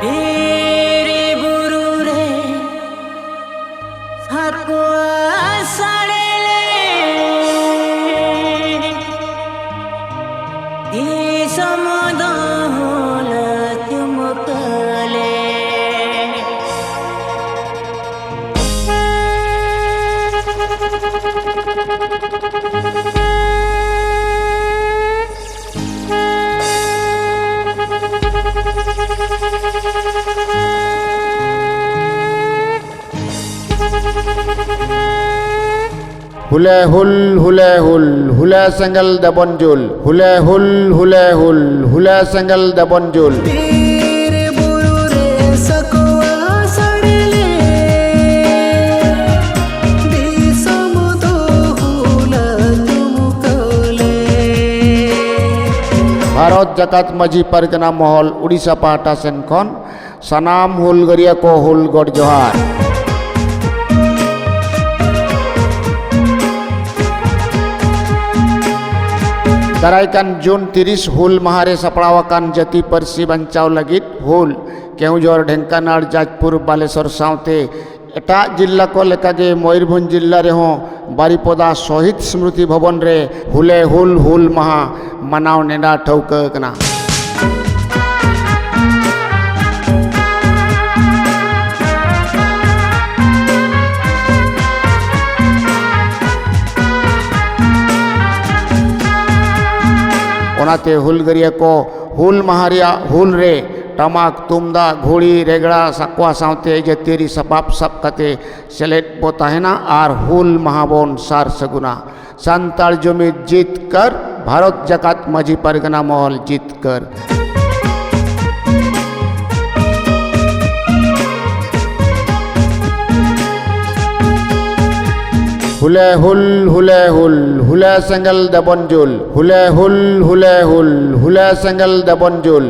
रे बुरु रे हाकुआ साड़ेले ई समदोल तुमकले हुले हुल हुले संगल दबंजुल हुले हुल हुले संगल दबंजुल रे बुरु रे सकुआ साड़ेले ई समदोल तुमकले भारत जकात मजी परगना महल उड़ीसा पाटा सेन खन सनाम हुलगरिया को हुल गढ़ जोहार दारायकान जून 30 हुल महारे सपड़ावाकान जति परसी बंचाव लगित हुल केउझर ढेंकानाल जाजपुर बालेश्वर सावते एटा जिल्ला को लेकागे मयूरभंज जिल्ला रे हों बारिपदा शहीद स्मृति भवन रे हुले हुल महा मनाव नेडा ठौका कना ओनाते हुलगरिया को हुल महारिया हुल रे टमाक तुमदा घोड़ी रेगड़ा साकुआ सावते जतेरी सपाप सब कते सेलेट बो ताहेना आर हुल महाबोन सार सगुना संताल जुमित जीत कर भारत जकात मजी परगना महल जीत कर हुले हुले संगल दबंजुल हुले हुल हुले संगल दबंजुल।